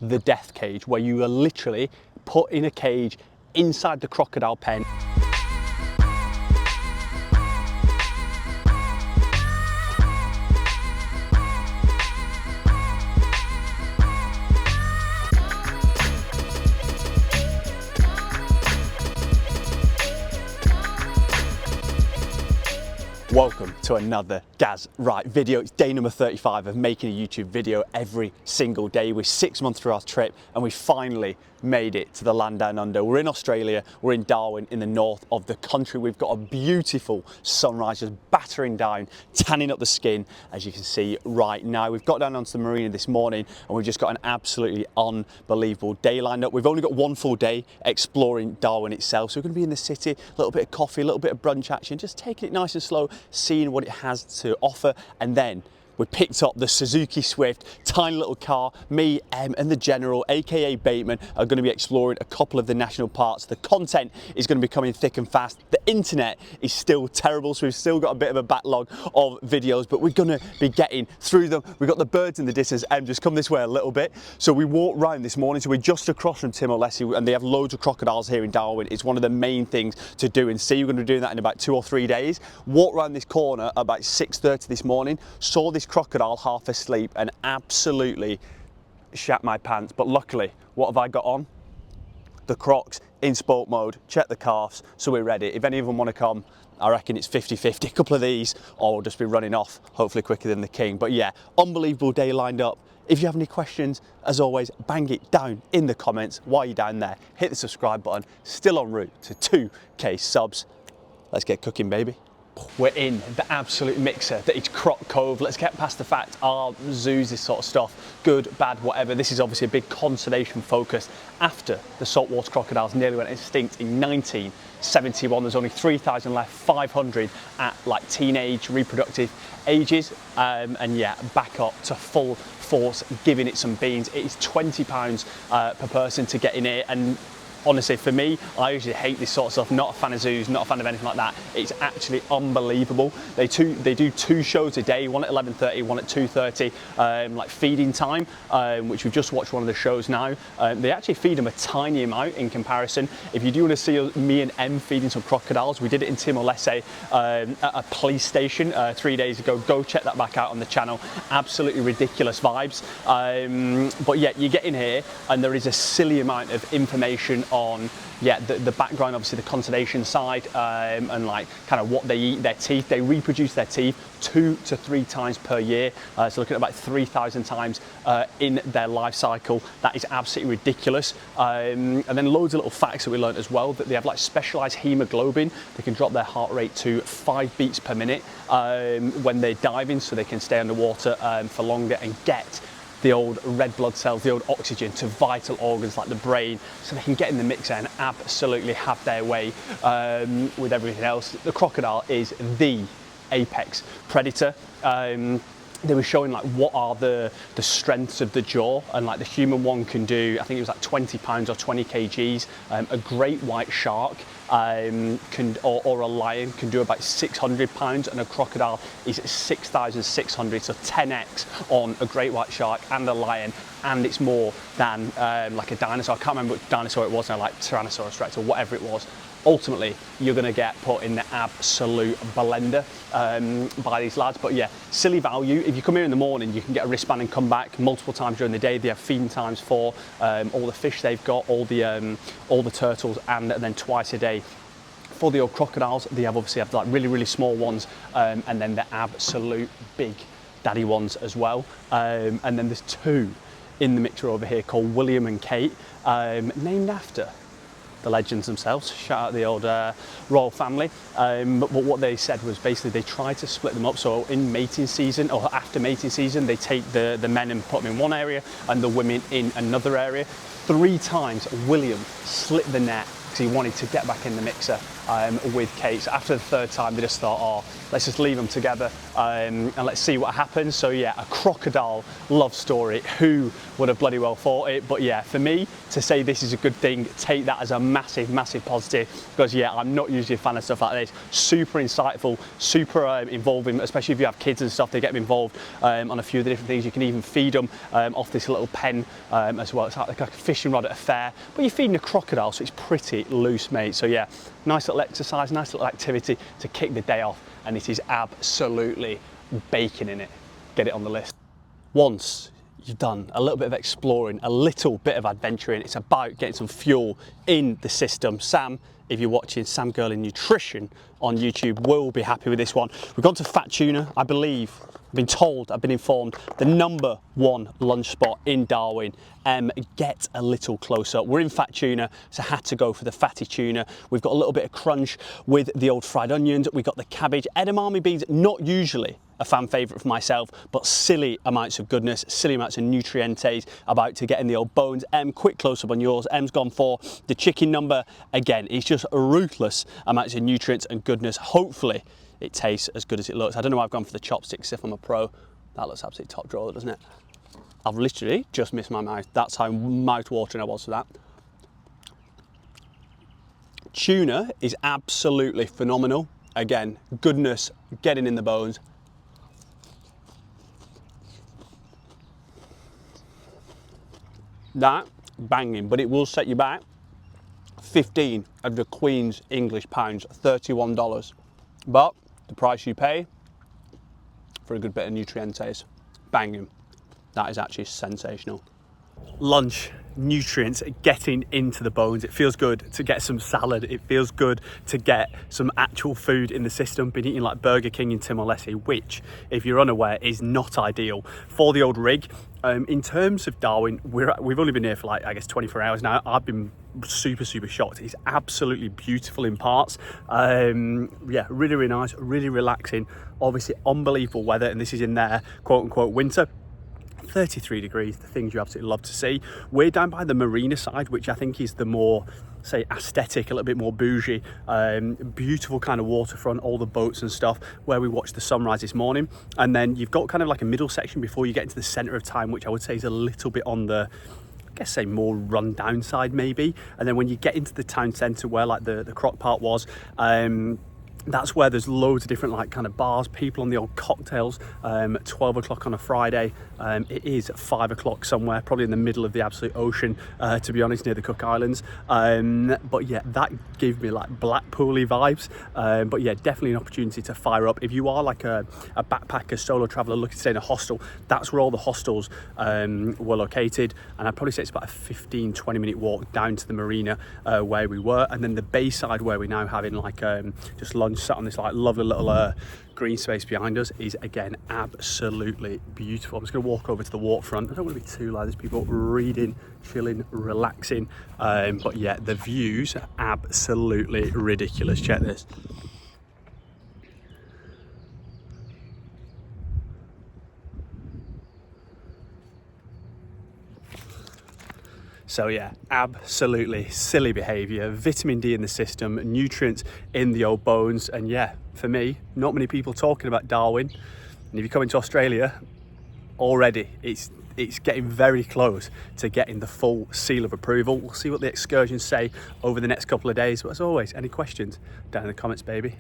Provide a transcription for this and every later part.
the death cage, where you are literally put in a cage inside the crocodile pen. Welcome to another Gaz Right video. It's day number 35 of making a YouTube video every single day. We're 6 months through our trip and we finally made it to the land down under. We're in Australia, we're in Darwin in the north of the country. We've got a beautiful sunrise just battering down, tanning up the skin, as you can see right now. We've got down onto the marina this morning and we've just got an absolutely unbelievable day lined up. We've only got one full day exploring Darwin itself. So we're going to be in the city, a little bit of coffee, a little bit of brunch action, just taking it nice and slow, seeing what it has to offer. And then we picked up the Suzuki Swift, tiny little car. Me, and the General, aka Bateman, are going to be exploring a couple of the national parks. The content is going to be coming thick and fast. The internet is still terrible, so we've still got a bit of a backlog of videos, but we're going to be getting through them. We've got the birds in the distance. Just come this way a little bit. So we walked round this morning, so we're just across from Timor Leste, and they have loads of crocodiles here in Darwin. It's one of the main things to do and see. We're going to be doing that in about 2 or 3 days. Walked around this corner about 6:30 this morning, saw this crocodile half asleep and absolutely shat my pants. But luckily, what have I got on? The Crocs in sport mode. Check the calves, so we're ready. If any of them want to come, I reckon it's 50-50, a couple of these, or we'll just be running off, hopefully quicker than the king. But yeah, unbelievable day lined up. If you have any questions, as always, bang it down in the comments. While you're down there, hit the subscribe button. Still en route to 2K subs. Let's get cooking, baby. We're in the absolute mixer that is Croc Cove. Let's get past the fact our zoos, this sort of stuff, good, bad, whatever. This is obviously a big conservation focus after the saltwater crocodiles nearly went extinct in 1971. There's only 3,000 left, 500 at like teenage reproductive ages, and yeah, back up to full force, giving it some beans. It is £20 per person to get in here, and honestly, for me, I usually hate this sort of stuff. Not a fan of zoos, not a fan of anything like that. It's actually unbelievable. They do 2 shows a day, one at 11:30, one at 2:30, like feeding time, which we've just watched one of the shows now. They actually feed them a tiny amount in comparison. If you do want to see me and Em feeding some crocodiles, we did it in Timor Leste at a police station 3 days ago. Go check that back out on the channel. Absolutely ridiculous vibes. But yeah, you get in here and there is a silly amount of information on the background, obviously the conservation side, and like kind of what they eat, their teeth. They reproduce their teeth 2 to 3 times per year, so looking at about 3,000 times in their life cycle. That is absolutely ridiculous. And then loads of little facts that we learned as well, that they have like specialized hemoglobin. They can drop their heart rate to 5 beats per minute when they're diving, so they can stay underwater for longer and get the old red blood cells, the old oxygen to vital organs like the brain, so they can get in the mixer and absolutely have their way with everything else. The crocodile is the apex predator. They were showing like what are the strengths of the jaw, and like the human one can do, I think it was like 20 pounds or 20 kgs. A great white shark or a lion can do about 600 pounds, and a crocodile is 6,600, so 10x on a great white shark and a lion, and it's more than like a dinosaur. I can't remember which dinosaur it was now, like Tyrannosaurus Rex or whatever it was. Ultimately, you're going to get put in the absolute blender by these lads. But yeah, silly value. If you come here in the morning, you can get a wristband and come back multiple times during the day. They have feeding times for all the fish they've got, all the turtles, and then twice a day. For the old crocodiles, they obviously have like really small ones, and then the absolute big daddy ones as well. And then there's 2 in the mixer over here called William and Kate, named after the legends themselves. Shout out the old royal family. But what they said was basically they tried to split them up. So in mating season or after mating season, they take the men and put them in one area and the women in another area. 3 times William slit the net because he wanted to get back in the mixer. with Kate. So after the third time, they just thought, oh, let's just leave them together and let's see what happens. So yeah, a crocodile love story. Who would have bloody well thought it? But yeah, for me to say this is a good thing, take that as a massive, massive positive, because yeah, I'm not usually a fan of stuff like this. Super insightful, super involving, especially if you have kids and stuff, they get them involved on a few of the different things. You can even feed them off this little pen as well. It's like a fishing rod at a fair, but you're feeding a crocodile, so it's pretty loose, mate. So yeah, nice little exercise, nice little activity to kick the day off, and it is absolutely baking in it. Get it on the list. Once you've done a little bit of exploring, a little bit of adventuring, it's about getting some fuel in the system. Sam, if you're watching Sam Girl in Nutrition on YouTube, will be happy with this one. We've gone to Fat Tuna, I believe. I've been told, I've been informed, the #1 lunch spot in Darwin. Get a little closer. We're in Fat Tuna, so had to go for the fatty tuna. We've got a little bit of crunch with the old fried onions. We've got the cabbage. Edamame beans, not usually a fan favourite for myself, but silly amounts of goodness, silly amounts of nutrientes about to get in the old bones. Quick close-up on yours. M's gone for the chicken number. Again, it's just ruthless amounts of nutrients and goodness. Hopefully, it tastes as good as it looks. I don't know why I've gone for the chopsticks if I'm a pro. That looks absolutely top drawer, doesn't it? I've literally just missed my mouth. That's how mouth-watering I was for that. Tuna is absolutely phenomenal. Again, goodness getting in the bones. That, banging, but it will set you back 15 of the Queen's English pounds, $31. But the price you pay for a good bit of nutrientes, banging. That is actually sensational. Lunch, nutrients getting into the bones. It feels good to get some salad. It feels good to get some actual food in the system. Been eating like Burger King in Timor Leste, which, if you're unaware, is not ideal for the old rig. In terms of Darwin, we've only been here for like, I guess, 24 hours now. I've been super shocked. It's absolutely beautiful in parts. Yeah, really, really nice, really relaxing. Obviously, unbelievable weather, and this is in their quote-unquote winter. 33 degrees, the things you absolutely love to see. We're down by the marina side, which I think is the more, say, aesthetic, a little bit more bougie, beautiful kind of waterfront, all the boats and stuff, where we watched the sunrise this morning. And then you've got kind of like a middle section before you get into the centre of town, which I would say is a little bit on the, I guess, say, more run down side maybe. And then when you get into the town centre where like the croc part was, that's where there's loads of different like kind of bars, people on the old cocktails at 12 o'clock on a Friday. It is 5 o'clock somewhere, probably in the middle of the absolute ocean, to be honest, near the Cook Islands. But yeah, that gave me like Blackpool-y vibes. But yeah, definitely an opportunity to fire up. If you are like a backpacker, solo traveller looking to stay in a hostel, that's where all the hostels were located. And I'd probably say it's about a 15-20 minute walk down to the marina where we were. And then the bayside where we're now having like just lunch, sat on this like lovely little green space behind us, is again absolutely beautiful. I'm just going to walk over to the waterfront. I don't want to be too loud. There's people reading, chilling, relaxing, but yeah, the views are absolutely ridiculous. Check this. So yeah, absolutely silly behaviour, vitamin D in the system, nutrients in the old bones, and yeah, for me, not many people talking about Darwin. And if you come into Australia, already it's getting very close to getting the full seal of approval. We'll see what the excursions say over the next couple of days, but as always, any questions down in the comments, baby.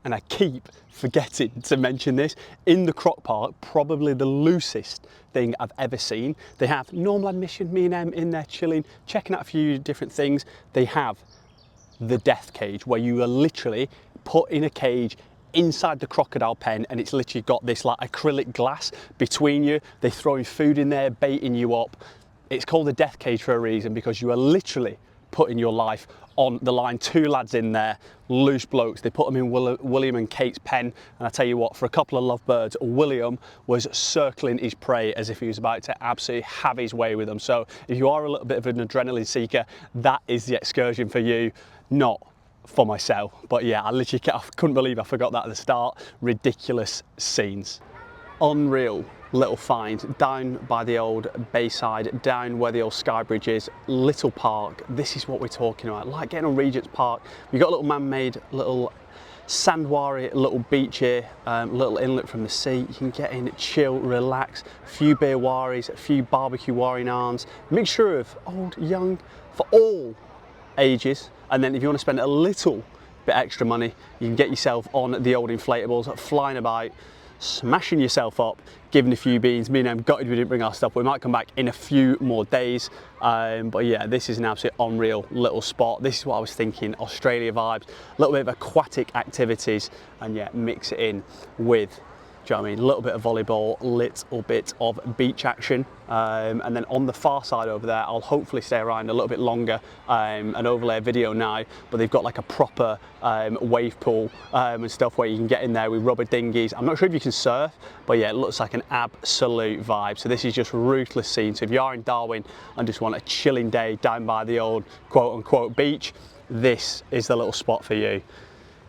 And I keep forgetting to mention this, in the Croc Park, probably the loosest thing I've ever seen. They have normal admission, me and Em in there chilling, checking out a few different things. They have the death cage, where you are literally put in a cage inside the crocodile pen, and it's literally got this like acrylic glass between you. They're throwing food in there, baiting you up. It's called the death cage for a reason, because you are literally putting your life on the line. Two lads in there, loose blokes. They put them in William and Kate's pen, and I tell you what, for a couple of lovebirds, William was circling his prey as if he was about to absolutely have his way with them. So if you are a little bit of an adrenaline seeker, that is the excursion for you, not for myself. But yeah, I literally couldn't believe I forgot that at the start. Ridiculous scenes. Unreal. little find down by the old bayside, down where the old sky bridge is, little park. This is what we're talking about, like getting on Regent's Park. We've got a little man-made little sandwari, little beach here, little inlet from the sea. You can get in, chill, relax, a few beer waris, a few barbecue wari naans, mixture of old, young, for all ages. And then if you want to spend a little bit extra money, you can get yourself on the old inflatables, flying about, smashing yourself up, giving a few beans. Me and them gutted we didn't bring our stuff. We might come back in a few more days, but yeah, this is an absolute unreal little spot. This is what I was thinking, Australia vibes, a little bit of aquatic activities, and yeah, mix it in with, do you know what I mean, a little bit of volleyball, little bit of beach action, and then on the far side over there, I'll hopefully stay around a little bit longer and overlay a video now, but they've got like a proper wave pool and stuff where you can get in there with rubber dinghies. I'm not sure if you can surf, but yeah, it looks like an absolute vibe. So this is just ruthless scene. So if you are in Darwin and just want a chilling day down by the old quote unquote beach, this is the little spot for you.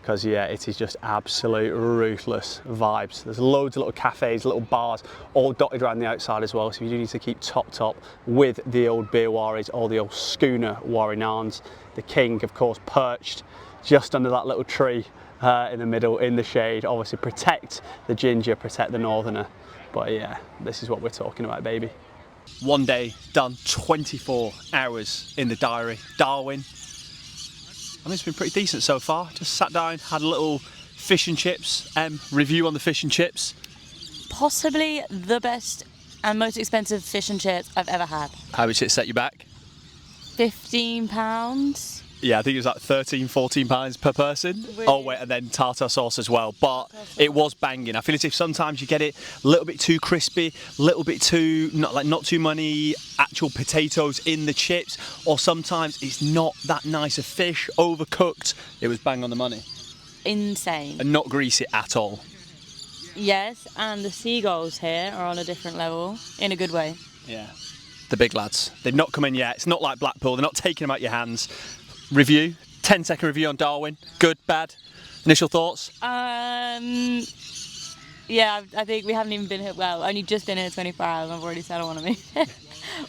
Because yeah, it is just absolute ruthless vibes. There's loads of little cafes, little bars, all dotted around the outside as well. So you do need to keep topped up with the old beer waris, or the old schooner wari naans. The king, of course, perched just under that little tree in the middle, in the shade. Obviously protect the ginger, protect the northerner. But yeah, this is what we're talking about, baby. One day done, 24 hours in the diary. Darwin. I mean, it's been pretty decent so far. Just sat down, had a little fish and chips, review on the fish and chips. Possibly the best and most expensive fish and chips I've ever had. How much did it set you back? £15. Yeah, I think it was like £13–14 per person. Really? Oh wait, and then tartar sauce as well. But it was banging. I feel as if sometimes you get it a little bit too crispy, a little bit too not too many actual potatoes in the chips, or sometimes it's not that nice of fish, overcooked. It was bang on the money. Insane. And not greasy at all. Yes, and the seagulls here are on a different level, in a good way. Yeah. The big lads. They've not come in yet. It's not like Blackpool. They're not taking them out your hands. Review, 10-second review on Darwin. Good, bad? Initial thoughts? Yeah, I think we haven't even been here, well, only just been here 24 hours. I've already said I want to move.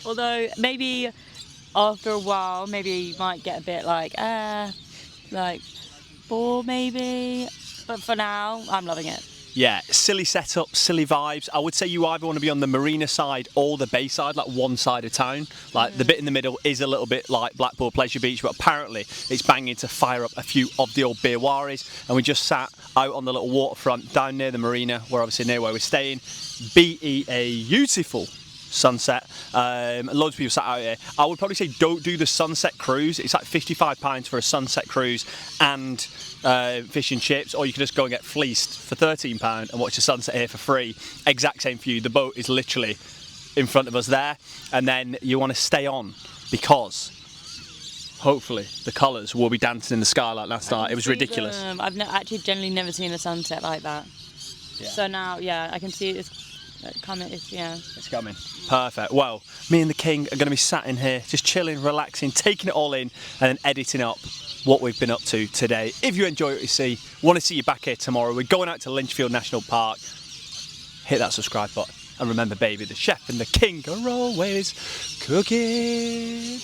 Although maybe after a while, maybe you might get a bit like bored maybe. But for now, I'm loving it. Yeah, silly setup, silly vibes. I would say you either want to be on the marina side or the bay side, like one side of town. Like the bit in the middle is a little bit like Blackpool Pleasure Beach, but apparently it's banging to fire up a few of the old beer waris. And we just sat out on the little waterfront down near the marina, where obviously near where we're staying. Beautiful sunset. Loads of people sat out here. I would probably say don't do the sunset cruise. It's like £55 for a sunset cruise and fish and chips, or you can just go and get fleeced for £13 and watch the sunset here for free. Exact same for you. The boat is literally in front of us there, and then you want to stay on because hopefully the colours will be dancing in the sky like last night. It was ridiculous. I've actually generally never seen a sunset like that. Yeah. So now, yeah, I can see it's coming. It's coming. Perfect. Well, me and the king are going to be sat in here, just chilling, relaxing, taking it all in, and then editing up what we've been up to today. If you enjoy what you see, want to see you back here tomorrow, we're going out to Lynchfield National Park. Hit that subscribe button. And remember, baby, the chef and the king are always cooking.